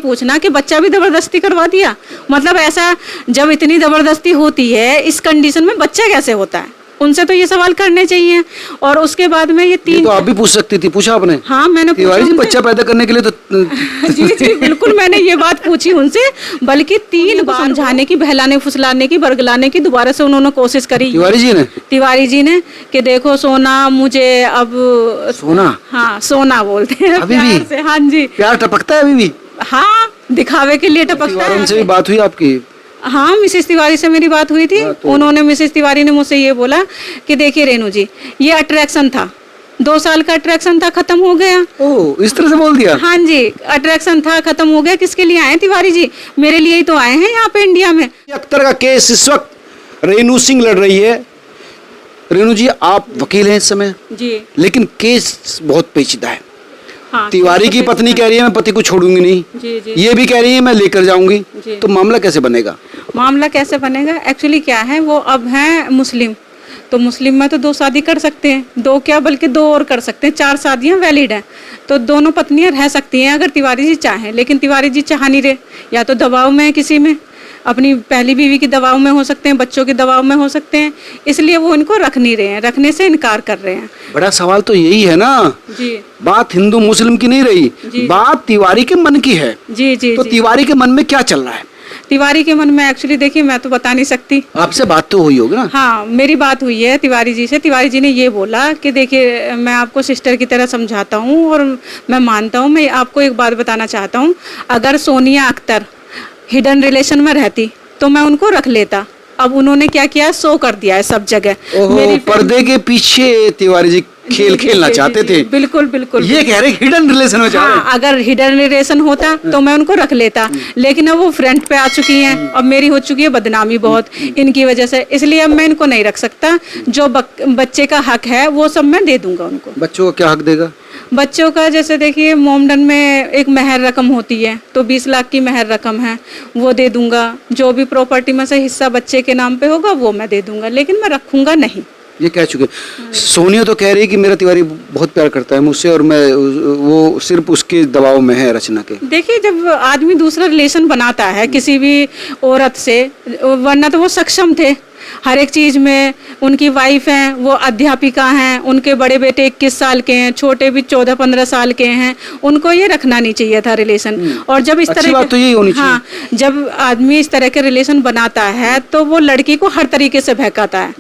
पूछना कि बच्चा भी जबरदस्ती करवा दिया। मतलब ऐसा जब इतनी जबरदस्ती होती है इस कंडीशन में बच्चा कैसे होता है, उनसे तो ये सवाल करने चाहिए। और उसके बाद में ये तीन, तो आप भी पूछ सकती थी, पूछा आपने? हाँ मैंने तिवारी जी, बच्चा पैदा करने के लिए तो जी जी बिल्कुल मैंने ये बात पूछी उनसे, बल्कि 3 बार समझाने की, बहलाने फुसलाने की, बरगलाने की दोबारा से उन्होंने कोशिश करी। तिवारी जी ने कि देखो सोना, मुझे अब सोना, हाँ सोना बोलते हैं अभी भी से। हाँ जी, प्यार टपकता है अभी भी? हाँ दिखावे के लिए टपकता है। उनसे भी बात हुई आपकी? हाँ मिसेस तिवारी से मेरी बात हुई थी। उन्होंने, मिसेस तिवारी ने मुझसे ये बोला कि देखिए रेणु जी, ये अट्रैक्शन था, 2 साल का अट्रैक्शन था, खत्म हो गया। ओह, इस तरह से बोल दिया? हाँ जी, अट्रैक्शन था, खत्म हो गया। किसके लिए आए तिवारी जी? मेरे लिए ही तो आए हैं यहाँ पे इंडिया में। अख्तर का केस इस वक्त रेणु सिंह लड़ रही है। रेणु जी, आप वकील हैं इस समय जी, लेकिन केस बहुत पेचीदा है। हाँ, तिवारी की पत्नी कह रही है मैं पति को छोड़ूंगी नहीं, जी जी, ये भी कह रही है मैं लेकर जाऊंगी, तो मामला कैसे बनेगा? मामला कैसे बनेगा? एक्चुअली क्या है, वो अब हैं मुस्लिम, तो मुस्लिम में तो 2 शादी कर सकते हैं, 2 क्या बल्कि 2 और कर सकते हैं, 4 शादियां वैलिड हैं, तो दोनों पत्नियां रह सकती हैं अगर तिवारी जी चाहें। लेकिन तिवारी जी चाह नहीं रहे, या तो दबाव में है किसी में, अपनी पहली बीवी की दबाव में हो सकते हैं, बच्चों के दबाव में हो सकते हैं, इसलिए वो इनको रख नहीं रहे हैं, रखने से इनकार कर रहे हैं। बड़ा सवाल तो यही है ना जी, बात हिंदू मुस्लिम की नहीं रही, बात तिवारी के मन की है। जी जी, तो तिवारी के मन में क्या चल रहा है? तिवारी के मन में एक्चुअली देखिए मैं तो बता नहीं सकती। आपसे बात तो हुई होगी ना? हाँ मेरी बात हुई है तिवारी जी से। तिवारी जी ने ये बोला कि देखिए मैं आपको सिस्टर की तरह समझाता हूँ और मैं मानता हूँ, मैं आपको एक बात बताना चाहता हूँ, अगर सोनिया अख्तर हिडन रिलेशन में रहती तो मैं उनको रख लेता। अब उन्होंने क्या किया, शो कर दिया है सब जगह। मेरी पर्दे के पीछे तिवारी जी खेल खेलना चाहते थे। बिल्कुल बिल्कुल, ये कह रहे हिडन रिलेशन में चाह रहे। हाँ, अगर हिडन रिलेशन होता तो मैं उनको रख लेता, लेकिन अब वो फ्रंट पे आ चुकी हैं, अब मेरी हो चुकी है बदनामी बहुत इनकी वजह से, इसलिए अब मैं इनको नहीं रख सकता। जो बच्चे का हक है वो सब मैं दे दूंगा उनको। बच्चों का क्या हक देगा? बच्चों का जैसे देखिए मोमडन में एक महर रकम होती है, तो 20 लाख की महर रकम है, वो दे दूंगा। जो भी प्रॉपर्टी में से हिस्सा बच्चे के नाम पे होगा वो मैं दे दूंगा, लेकिन मैं रखूंगा नहीं। ये कह चुके। सोनिया तो कह रही है कि मेरा तिवारी बहुत प्यार करता है मुझसे और मैं वो सिर्फ उसके दबाव में है रचना के। देखिए जब आदमी दूसरा रिलेशन बनाता है किसी भी औरत से, वरना तो वो सक्षम थे हर एक चीज में। उनकी वाइफ हैं, वो अध्यापिका हैं, उनके बड़े बेटे 21 साल के हैं, छोटे भी 14-15 साल के हैं, उनको ये रखना नहीं चाहिए था रिलेशन। और जब इस तरह बात तो यही होनी चाहिए। हाँ, जब आदमी इस तरह के रिलेशन बनाता है तो वो लड़की को हर तरीके से बहकाता है,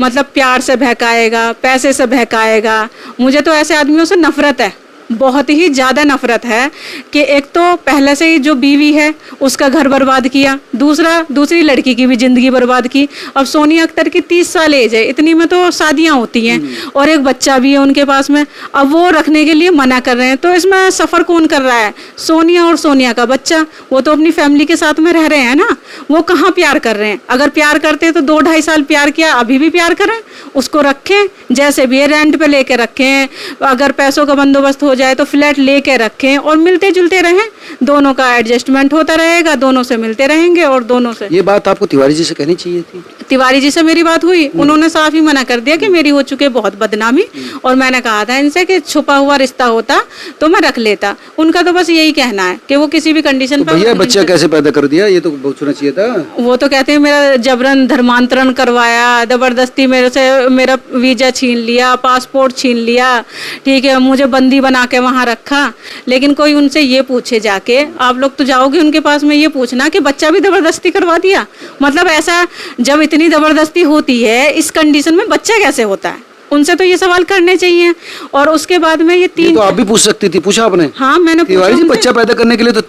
मतलब प्यार से बहकाएगा, पैसे से बहकाएगा। मुझे तो ऐसे आदमियों से नफरत है, बहुत ही ज़्यादा नफरत है कि एक तो पहले से ही जो बीवी है उसका घर बर्बाद किया, दूसरी लड़की की भी ज़िंदगी बर्बाद की। अब सोनिया अख्तर की 30 साल एज है, इतनी में तो शादियां होती हैं और एक बच्चा भी है उनके पास में, अब वो रखने के लिए मना कर रहे हैं। तो इसमें सफ़र कौन कर रहा है? सोनिया और सोनिया का बच्चा। वो तो अपनी फैमिली के साथ में रह रहे हैं ना, वो कहाँ प्यार कर रहे हैं? अगर प्यार करते तो 2-2.5 साल प्यार किया, अभी भी प्यार करें, उसको रखें जैसे भी है, रेंट पे लेके रखें, अगर पैसों का बंदोबस्त हो जाए तो फ्लैट लेके रखें और मिलते जुलते रहें, दोनों का एडजस्टमेंट होता रहेगा, दोनों से मिलते रहेंगे और दोनों से। ये बात आपको तिवारी जी से कहनी चाहिए थी। तिवारी जी से मेरी बात हुई, उन्होंने साफ ही मना कर दिया कि मेरी हो चुकी है बहुत बदनामी, और मैंने कहा था इनसे कि छुपा हुआ रिश्ता होता तो मैं रख लेता। उनका तो बस यही कहना है कि वो किसी भी कंडीशन पर। भैया बच्चा कैसे पैदा कर दिया, ये तो पूछना चाहिए था। वो तो कहते हैं मेरा जबरन धर्मांतरण करवाया, जबरदस्ती मेरे से मेरा वीजा छीन लिया, पासपोर्ट छीन लिया, ठीक है, मुझे बंदी बना के वहाँ रखा। लेकिन कोई उनसे ये पूछे जाके, आप लोग तो जाओगे उनके पास में, ये पूछना कि बच्चा भी जबरदस्ती करवा दिया। मतलब ऐसा जब इतनी जबरदस्ती होती है इस कंडीशन में बच्चा कैसे होता है, उनसे तो ये सवाल करने चाहिए। और उसके बाद में ये 3, तो आप भी पूछ सकती थी, पूछा आपने? हाँ मैंने तिवारी जी, बच्चा पैदा करने के लिए तो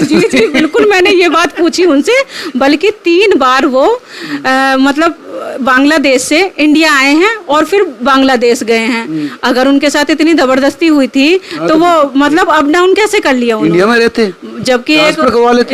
जी जी बिल्कुल मैंने ये बात पूछी उनसे, बल्कि 3 बार वो मतलब बांग्लादेश से इंडिया आए हैं और फिर बांग्लादेश गए हैं। अगर उनके साथ इतनी जबरदस्ती हुई थी तो वो मतलब अप डाउन कैसे कर लिया उन्होंने? इंडिया में रहते, जबकि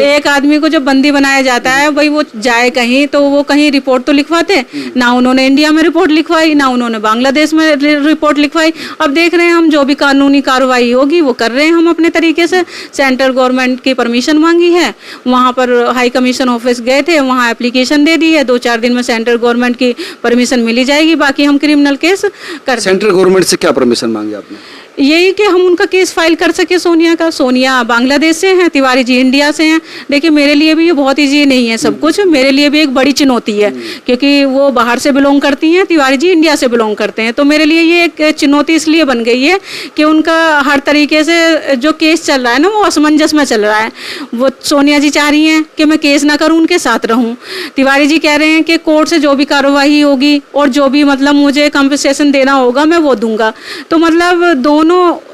एक आदमी को जब बंदी बनाया जाता है, भाई वो जाए कहीं तो वो कहीं रिपोर्ट तो लिखवाते, ना उन्होंने इंडिया में रिपोर्ट लिखवाई, ना उन्होंने बांग्लादेश में रिपोर्ट लिखवाई। अब देख रहे हैं हम, जो भी कानूनी कार्रवाई होगी वो कर रहे हैं हम अपने तरीके से। सेंट्रल गवर्नमेंट की परमिशन मांगी है, वहाँ पर हाई कमीशन ऑफिस गए थे, वहाँ एप्लीकेशन दे दी है, 2-4 दिन में सेंट्रल गवर्नमेंट की परमिशन मिली जाएगी, बाकी हम क्रिमिनल केस कर। सेंट्रल गवर्नमेंट से क्या परमिशन मांगी आपने? यही कि हम उनका केस फाइल कर सके सोनिया का। सोनिया बांग्लादेश से हैं, तिवारी जी इंडिया से हैं। देखिए मेरे लिए भी ये बहुत ईजी नहीं है सब कुछ, मेरे लिए भी एक बड़ी चुनौती है क्योंकि वो बाहर से बिलोंग करती हैं, तिवारी जी इंडिया से बिलोंग करते हैं। तो मेरे लिए ये एक चुनौती इसलिए बन गई है कि उनका हर तरीके से जो केस चल रहा है ना वो असमंजस में चल रहा है। वो सोनिया जी चाह रही हैं कि मैं केस ना करूं, उनके साथ रहूं। तिवारी जी कह रहे हैं कि कोर्ट से जो भी कार्रवाई होगी और जो भी मतलब मुझे कंपनसेशन देना होगा मैं वो दूंगा। तो मतलब दोनों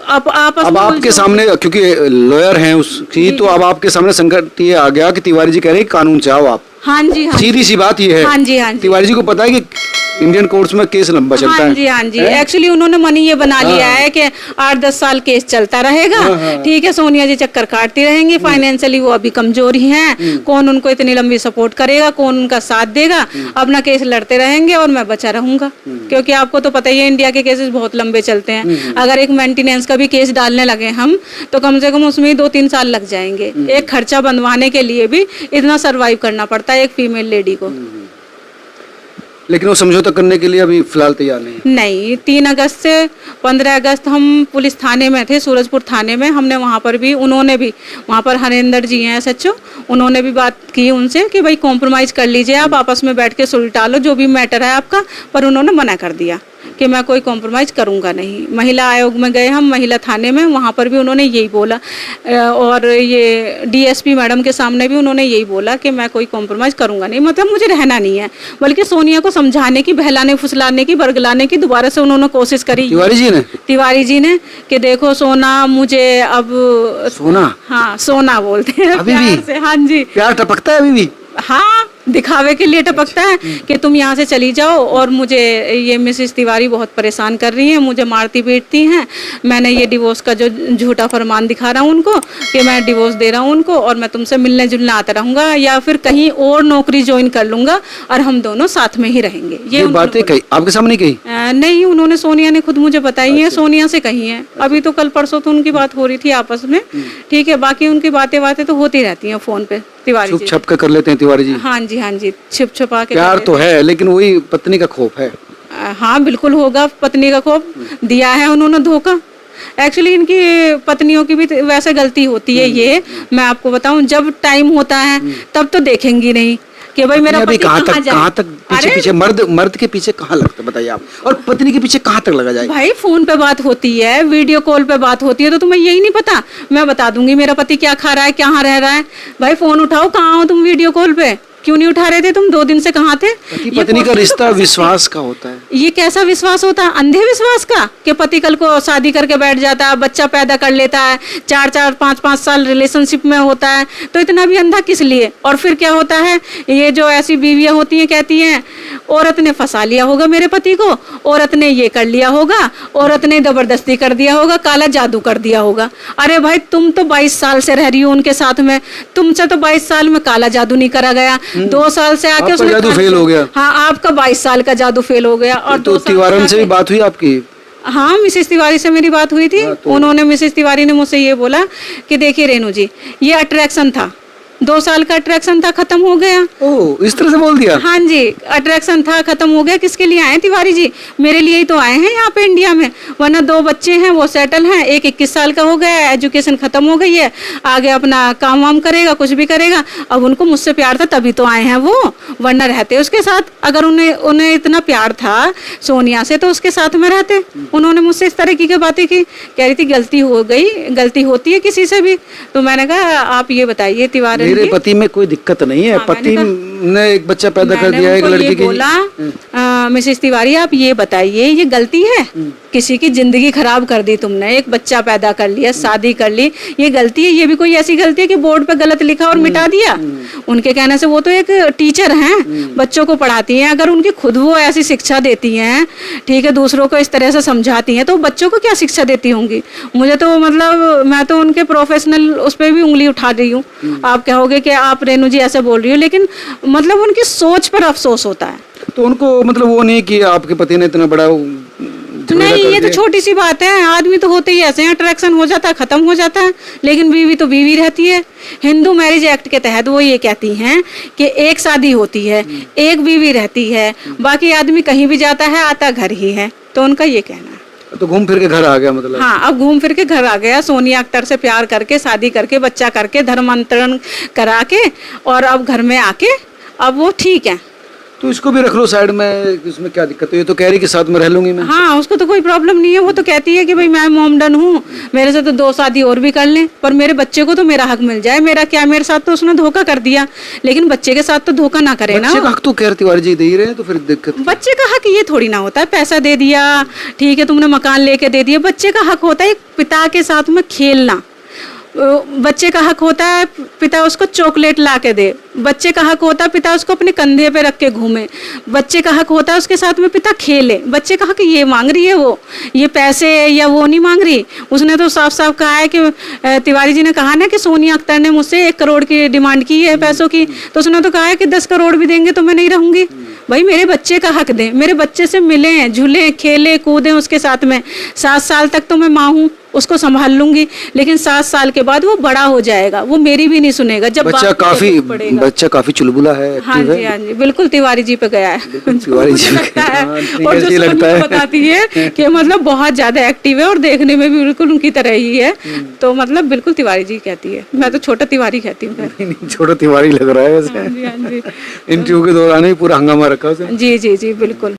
आपस अब में आपके सामने, क्योंकि लॉयर हैं उसकी, तो अब आपके सामने संकट ये आ गया कि तिवारी जी कह रहे हैं कि कानून चाहो आप। हाँ जी, हाँ सीधी सी बात ये है। हाँ जी, हाँ जी। तिवारी जी को पता है कि इंडियन कोर्ट्स में केस लंबा चलता है। हाँ जी, हाँ जी। एक्चुअली उन्होंने मन ये बना लिया है कि 8-10 साल केस चलता रहेगा। ठीक है, सोनिया जी चक्कर काटती रहेंगी। फाइनेंशियली वो अभी कमजोर ही हैं, कौन उनको इतनी लंबी सपोर्ट करेगा, कौन उनका साथ देगा। अपना केस लड़ते रहेंगे और मैं बचा रहूंगा, क्योंकि आपको तो पता ही है इंडिया के केसेस बहुत लंबे चलते हैं। अगर एक मेंटेनेंस का भी केस डालने लगे हम तो कम से कम उसमें 2-3 साल लग जाएंगे। एक खर्चा बंधवाने के लिए भी इतना सर्वाइव करना पड़ता है एक फीमेल लेडी को। लेकिन वो समझौता करने के लिए अभी फिलहाल तैयार नहीं। नहीं, 3 अगस्त से 15 अगस्त हम पुलिस थाने में थे, सूरजपुर थाने में। हमने वहाँ पर भी, उन्होंने भी, वहाँ पर हरेंद्र जी हैं SHO, उन्होंने भी बात की उनसे कि भाई कॉम्प्रोमाइज कर लीजिए, आप आपस में बैठ के सुलझा लो जो भी मैटर है आपका। पर उन्होंने मना कर दिया कि मैं कोई कॉम्प्रोमाइज करूंगा नहीं। महिला आयोग में गए हम, महिला थाने में, वहाँ पर भी उन्होंने यही बोला और ये DSP मैडम के सामने भी उन्होंने यही बोला कि मैं कोई कॉम्प्रोमाइज करूंगा नहीं। मतलब मुझे रहना नहीं है, बल्कि सोनिया को समझाने की, बहलाने फुसलाने की, बरगलाने की दोबारा से उन्होंने कोशिश करी। तिवारी जी ने कि देखो सोना, मुझे अब सोना, हाँ सोना बोलते हैं अभी भी से। हाँ जी, प्यार टपकता है अभी भी। हाँ, दिखावे के लिए टपकता है कि तुम यहाँ से चली जाओ और मुझे ये मिसेस तिवारी बहुत परेशान कर रही हैं, मुझे मारती पीटती हैं। मैंने ये डिवोर्स का जो झूठा फरमान दिखा रहा हूँ उनको कि मैं डिवोर्स दे रहा हूँ उनको और मैं तुमसे मिलने जुलने आता रहूंगा या फिर कहीं और नौकरी ज्वाइन कर लूंगा और हम दोनों साथ में ही रहेंगे। ये बातें कही आपके सामने कही? नहीं, उन्होंने, सोनिया ने खुद मुझे बताई है। सोनिया से कही है। अभी तो कल परसों तो उनकी बात हो रही थी आपस में। ठीक है, बाकी उनकी बातें तो होती रहती हैं फोन पे। तिवारी जी छुप कर लेते हैं तिवारी जी। हाँ जी, हाँ जी, छुपा के। प्यार तो है लेकिन वही पत्नी का खौफ है। हाँ बिल्कुल होगा, पत्नी का खौफ। दिया है उन्होंने धोखा। एक्चुअली इनकी पत्नियों की भी वैसे गलती होती है। ये मैं आपको बताऊं, जब टाइम होता है तब तो देखेंगी नहीं कि भाई मेरा पति कहाँ तक पीछे मर्द के पीछे कहाँ लगता है बताइए आप, और पत्नी के पीछे कहाँ तक लगा जाए? भाई फोन पे बात होती है, वीडियो कॉल पे बात होती है, तो तुम्हें यही नहीं पता? मैं बता दूंगी मेरा पति क्या खा रहा है, कहाँ रह रहा है। भाई फोन उठाओ, कहाँ हो तुम वीडियो कॉल पे? क्यों नहीं उठा रहे थे तुम? 2 दिन से कहाँ थे? पत्नी का रिश्ता विश्वास का होता है। ये कैसा विश्वास होता है? अंधे विश्वास का, कि पति कल को शादी करके बैठ जाता है, बच्चा पैदा कर लेता है, 4-4, 5-5 साल रिलेशनशिप में होता है, तो इतना भी अंधा किस लिए? और फिर क्या होता है, ये जो ऐसी बीवियां होती हैं कहती हैं औरत ने फंसा लिया होगा मेरे पति को, औरत ने ये कर लिया होगा, औरत ने जबरदस्ती कर दिया होगा, काला जादू कर दिया होगा। अरे भाई तुम तो 22 साल से रह रही हो उनके साथ में, तुमसे तो 22 साल में काला जादू नहीं करा गया। 2 साल से आके उसने जादू फेल हो गया। हाँ, आपका 22 साल का जादू फेल हो गया। और तो तिवारी से भी बात हुई आपकी? हाँ, मिसेस तिवारी से मेरी बात हुई थी। उन्होंने, मिसेस तिवारी ने मुझसे ये बोला कि देखिए रेणु जी, ये अट्रैक्शन था, 2 साल का अट्रैक्शन था, खत्म हो गया। ओह, इस तरह से बोल दिया? हाँ जी, अट्रैक्शन था, खत्म हो गया। किसके लिए आए तिवारी जी? मेरे लिए ही तो आए हैं यहाँ पे इंडिया में, वरना 2 बच्चे हैं, वो सेटल हैं, एक 21 साल का हो गया है, एजुकेशन खत्म हो गई है, आगे अपना काम वाम करेगा, कुछ भी करेगा। अब उनको मुझसे प्यार था तभी तो आए हैं वो, वरना रहते उसके साथ। अगर उन्हें इतना प्यार था सोनिया से तो उसके साथ में रहते। उन्होंने मुझसे इस तरह की बातें की, कह रही थी गलती हो गई, गलती होती है किसी से भी। तो मैंने कहा आप ये बताइए तिवारी, मेरे पति में कोई दिक्कत नहीं है। पति ने एक बच्चा पैदा कर दिया, एक लड़की की। बोला मिसेस तिवारी आप ये बताइए, ये गलती है? किसी की जिंदगी खराब कर दी तुमने, एक बच्चा पैदा कर लिया, शादी कर ली, ये गलती है? ये भी कोई ऐसी गलती है कि बोर्ड पे गलत लिखा और मिटा दिया? उनके कहने से, वो तो एक टीचर हैं, बच्चों को पढ़ाती हैं। अगर उनकी खुद वो ऐसी शिक्षा देती हैं, ठीक है, दूसरों को इस तरह से समझाती हैं, तो बच्चों को क्या शिक्षा देती होंगी? मुझे तो मतलब, मैं तो उनके प्रोफेशनल उस पर भी उंगली उठा रही हूँ। आप कहोगे कि आप रेणु जी ऐसे बोल रही हो, लेकिन मतलब उनकी सोच पर अफसोस होता है। तो उनको मतलब वो नहीं कि आपके पति ने इतना बड़ा नहीं, ये तो छोटी सी बात है। आदमी तो होते ही ऐसे हैं, अट्रैक्शन हो जाता है, खत्म हो जाता है, लेकिन बीवी तो बीवी रहती है। हिंदू मैरिज एक्ट के तहत वो ये कहती हैं कि एक शादी होती है, एक बीवी रहती है, बाकी आदमी कहीं भी जाता है, आता घर ही है। तो उनका ये कहना है। तो घूम फिर के घर आ गया मतलब। हाँ, अब घूम फिर के घर आ गया, सोनिया अख्तर से प्यार करके, शादी करके, बच्चा करके, धर्मांतरण करा के, और अब घर में आके अब वो ठीक है। तो इसको भी रख लो साइड में, इसमें क्या दिक्कत है? ये तो कह रही कि साथ में रह लूंगी मैं। हाँ, उसको तो कोई प्रॉब्लम नहीं है, वो तो कहती है कि भाई मैं मोमडन हूँ, मेरे से तो 2 शादी और भी कर लें, पर मेरे बच्चे को तो मेरा हक मिल जाए। मेरा क्या, मेरे साथ तो उसने धोखा कर दिया, लेकिन बच्चे के साथ तो धोखा ना करे ना। बच्चे का हक तो कह तिवारी जी दे ही रहे हैं, तो फिर दिक्कत। बच्चे का हक ये थोड़ी ना होता है, पैसा दे दिया ठीक है, तुमने मकान लेके दे दिया। बच्चे का हक होता है एक पिता के साथ में खेलना। बच्चे का हक होता है पिता उसको चॉकलेट ला के दे। बच्चे का हक होता है पिता उसको अपने कंधे पे रख के घूमे। बच्चे का हक होता है उसके साथ में पिता खेले। बच्चे का हक ये मांग रही है, वो ये पैसे या वो नहीं मांग रही। उसने तो साफ साफ कहा है कि तिवारी जी ने कहा ना कि सोनिया अख्तर ने मुझसे 1 करोड़ की डिमांड की है पैसों की, तो उसने तो कहा है कि 10 करोड़ भी देंगे तो मैं नहीं रहूंगी। भाई मेरे बच्चे का हक दें, मेरे बच्चे से मिलें, झूलें, खेलें, कूदें उसके साथ में। 7 साल तक तो मैं माँ हूँ, उसको संभाल लूंगी, लेकिन 7 साल के बाद वो बड़ा हो जाएगा, वो मेरी भी नहीं सुनेगा। जब बच्चा काफी चुलबुला है, हाँ जी, हाँ जी, बिल्कुल तिवारी जी पे गया है। तिवारी जी लगता है। हाँ, और जो जी लगता है। बताती है कि मतलब बहुत ज्यादा एक्टिव है और देखने में भी बिल्कुल उनकी तरह ही है, तो मतलब बिल्कुल तिवारी जी कहती है। मैं तो छोटा तिवारी कहती हूँ। छोटा तिवारी लग रहा है वैसे। हाँ जी, हाँ जी। इंटरव्यू के दौरान ही पूरा हंगामा रखा उसने। जी जी जी, बिल्कुल।